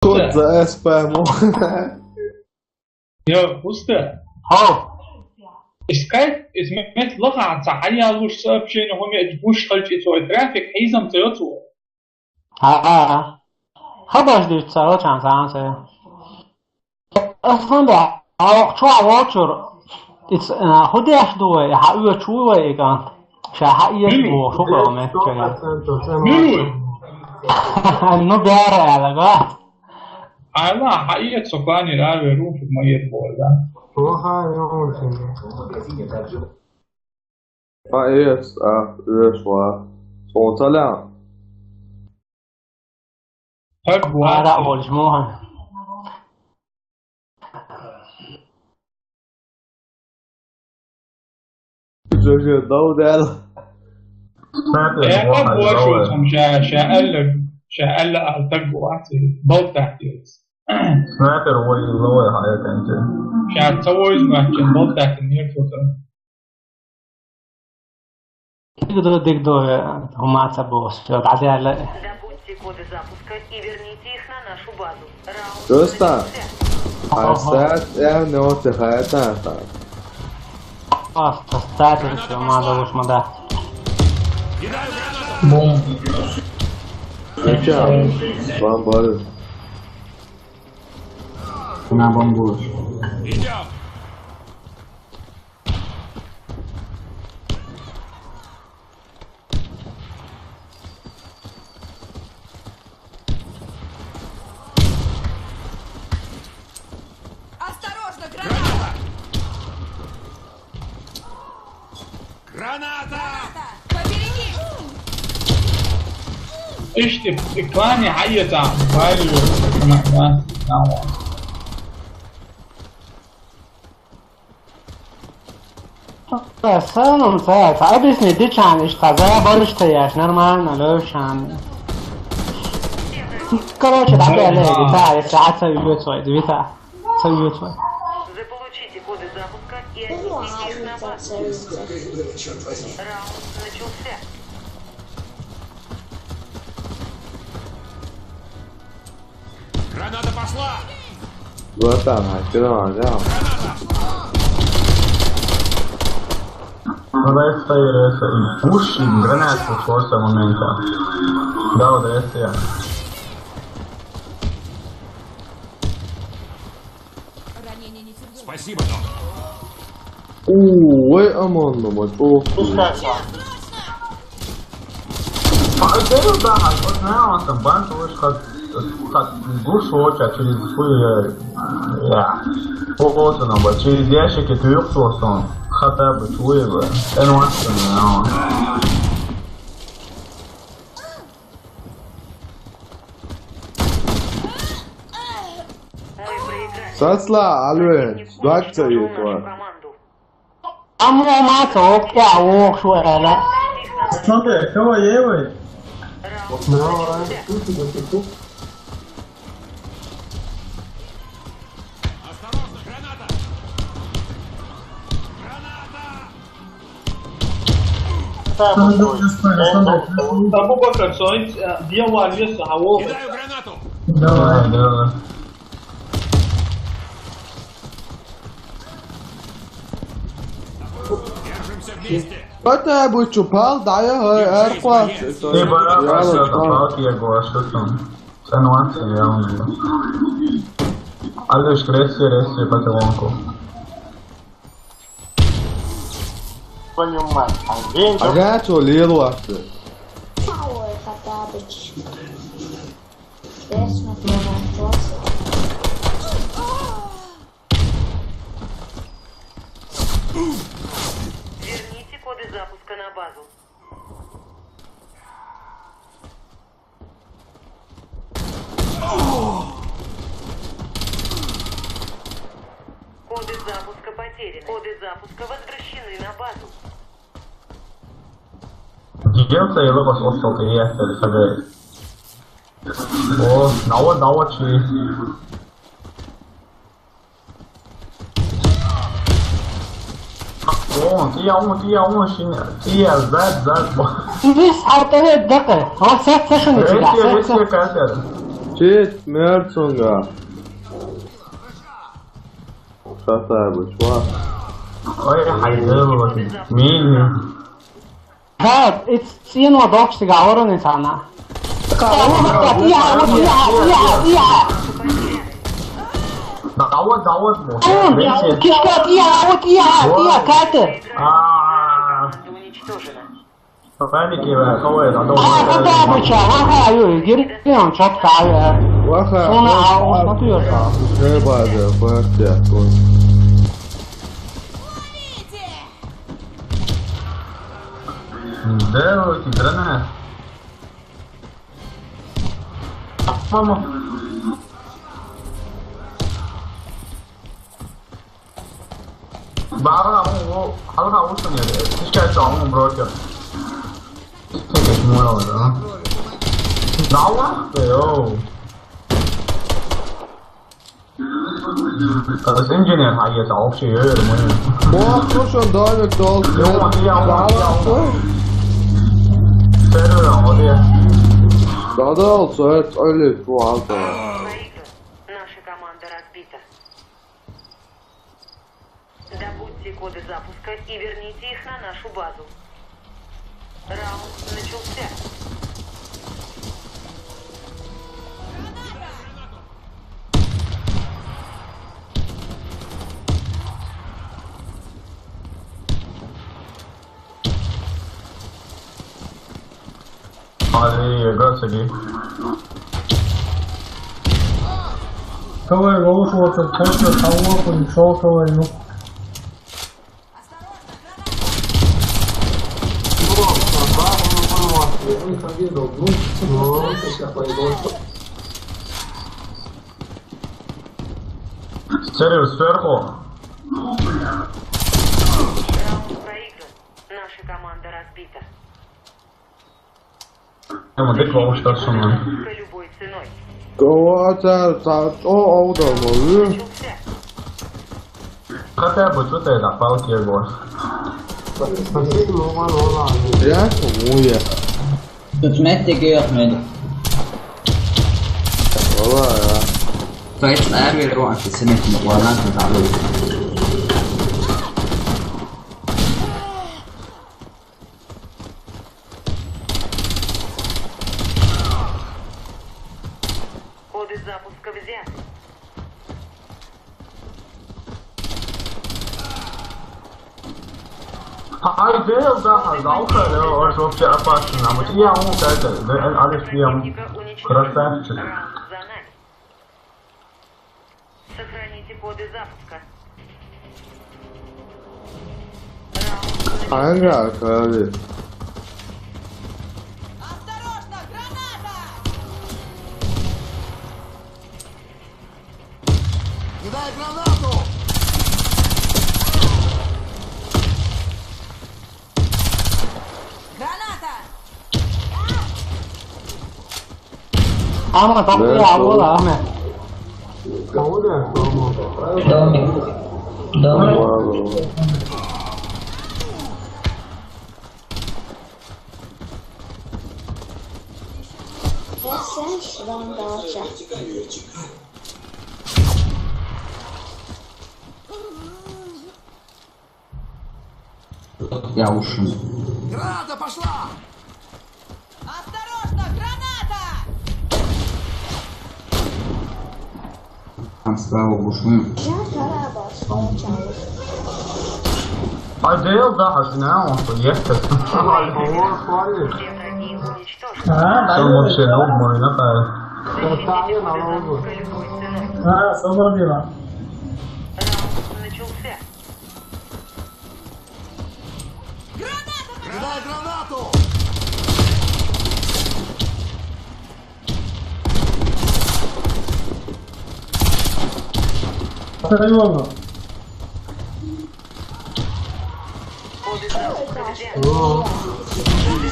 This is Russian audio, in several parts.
конце спаму. Пусто. Искать изменить лоханца, а я лучше сообщение уметь бушать свой трафик, и сам целую. Хатабыч царо чансан. Основа чуавочур. It's hodеш дуэ хауэ чуэ иган. Шахаиэс шугромэ чага. Ну бэра алага. Ала хаиэс сокани равэ руф моет болда. Хаиэс решла. Солнцаля. Ара олжмохан. Же daudel. Я больше чем شاء التقوى ضل تحتيس. سنايبر هو اللي هو حياة انت. شاء تسوي مهتم ضل تحت النير فوتر. Кто дегдо хумаца босс, что тогда ла. Добудьте коды запуска и верните их на нашу базу. Просто. Не отдыхает. Статус, что надо уж мода. Зачем? Вам болит. На бомбу. Идем. Осторожно, граната! Граната! Побереги! ايش تكلاني حية فاليو Самом деле, объясни, ты чанишь, тогда больше стоишь, нормально, лучше. Короче, такая леди, да, если отсоюет свой, двита, союет свой. Заполучите коды запуска и отнесите их на базу. Раунд начался. Граната пошла! Братан, взял. Надо стоять уши, гранату в форсе момента. Да, вот это я. Спасибо, док. Ой, амон, мой. Это да, вот на он там банк уж как гушу через свой вот он, через ящики трёхсот Хатабыч, свое, дело. Сасла, алве, двадцать его. Аммо мата, опа, ох, шуэла. Смотри, кого евы? Осторожно, граната! Граната! Абу Бакр, дело леса, а вот. Кидаю гранату! Давай. Держимся вместе! Хатабыч упал, да я арпа. Ты барабашил, палки я гошу там. Сануанцы я умею. Алиш, ресси, потихоньку. Ага, что, лилу асы. Хатабыч. Вечно превратился. Верните коды запуска на базу. Коды запуска потеряны. Коды запуска возвращены на базу. Делается и выпуск отсылка есть, или о, на очи. Тия, зад. Вис артове дакы, он сет сешен Ресси катер. Честь Мерцунга. Хатабыч, ва. Ой, хайдел, мин. Да, это доксига, орон инсана. Давай, Кишка, Катя. Команда уничтожена. Паники, кого это? Хатабыча, гирин, чётка. Ваха. Треба, партия. Делать, играть. Мама. Бара, халифа узнали. Сейчас он брокер. Take it more, да? 나왔어요. 그래서 엔지니어 사이에서 9시 요요를 모여요. 뭐, 쿠션 다음에 또, 나왔어? 세르는 어디에? 나도 저 빨리 좋아하고. Наша команда разбита. Добудьте коды запуска и верните их на нашу базу. Раунд начался. играть среди. Кого его ушло, как точно, кого пришел, кого ему. Сервис сверху. Раунд проигран. Наша команда разбита. ему дыкло что с ума. Запуска любой ценой. 뭐지? Хатабыч, вот это, палки его. Я 뭐야? Тут знаете, görmedi. 뭐야? Faktiskt är vi då att se mycket med våra landskap. Коды запуска взяты. Ideal da Raucher, oder so viel abwaschen, aber die haben auch Seite, alles hier красавчик. Раунд за нами. Сохраните коды запуска. Раунд 아니야, 가야지. Кидай гранату! Ama tabii alıyor Ahmet. Я ушел. Граната пошла! Там справа ушел. Ideal da now, so yes. все враги уничтожены. Что вообще нормально, например. Защитите коды запуска любой ценой. Освободила. Раунд начался. Кидай гранату! Серьезно. Коды запуска взяты.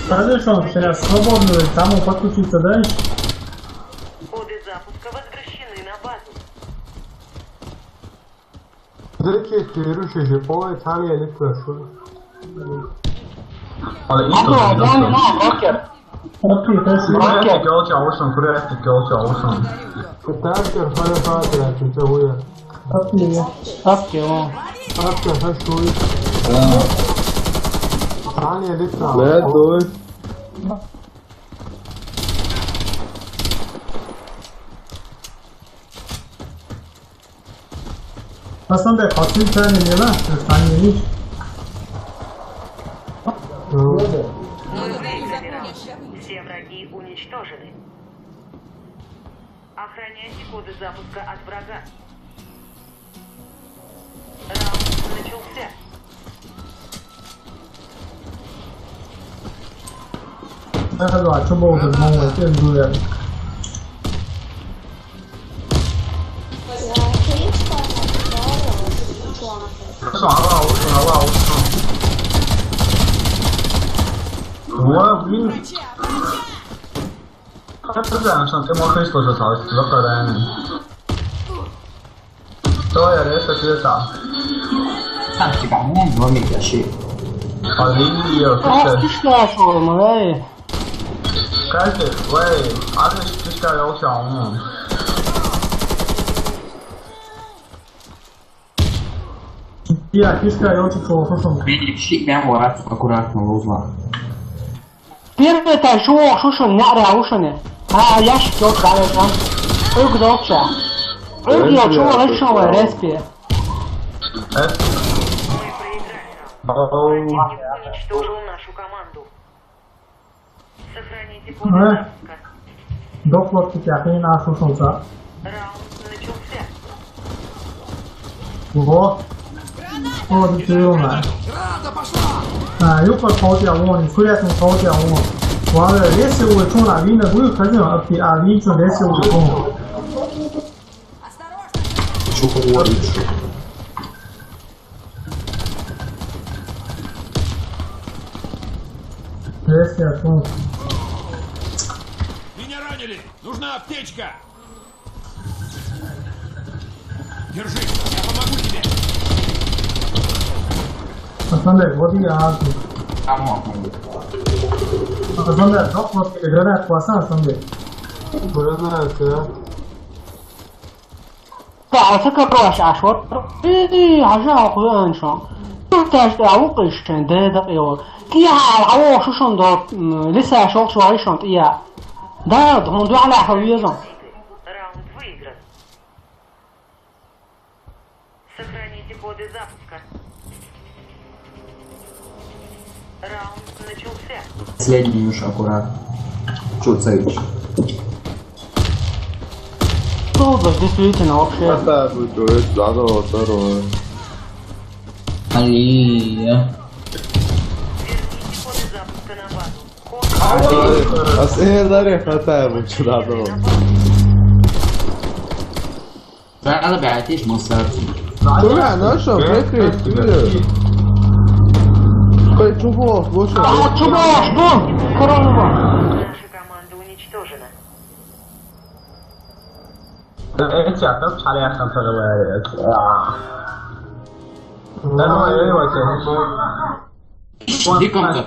Скажи, что он сейчас свободный, кому подключиться, да? Коды запуска возвращены на базу. Ama yani ne bakıyor? Окей, спасибо. Курятик, я очень, курятик, я очень. Катастер, ХАЛИФАТ-95, это вы. Апки, о. Катастер, Хорошие. Ранее лица. Ледой. Aslında katil tane ne lan? Sen hiç. Все враги уничтожены. Охраняйте коды запуска от врага. Раунд начался. Ben de açım oldu. Ne oldu? Ben de我晕。他不这样上，这么黑说是啥？这个人。对呀，这是知道。看这个面多美的是。好理由，Ah, 这是。 iskās olma, vai? 开始，喂，俺们这下要想。Я кишка я очень хорошо. Щик прям аккуратно узла. Первый это шо не реушене. А я что далее там? Играть. Я чего решил респи? Мы проиграли раунд. Противник уничтожил нашу команду. Сохраните коды запуска. Доклад тяхи на шушонца. Раунд начался. Ого. Вот это юна. Граната пошла! А, юка колтя вон, курятный колтя вон. Вала лесе улечу на вина, будет ходил, а винчу лесе улечу. Что говоришь? Лесе улечу. Меня ранили! Нужна аптечка! Держи, я помогу тебе! Пацаны, вот я азу. Пацаны, доклад играет класса, пацаны. Гранаты. Да, это как раз ашот. И ажа хуяншон. Таш да укишен да его. Кия аво шушон да лиса шок шуайшон я. Да, он ду ala хавизон. Раунд выигран. Сохраните коды запуска. Раунд начался. Последний уж аккуратно. Что целишь? Трудно, действительно, вообще. Хатабыч, надо второе. Алия. Верните коды запуска на базу. А сценарий Хатабыч, надо. Надо братишь, мусорки. Дура, ну что, прикрыть, чего, слушай. А, чего, что? Корова. Наша команда уничтожена. Эти атак шалят там проговорят. Да ну, я его тебе. Ником-то.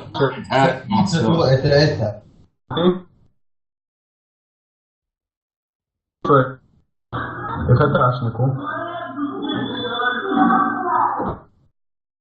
Это. Ты? Это страшно, кум.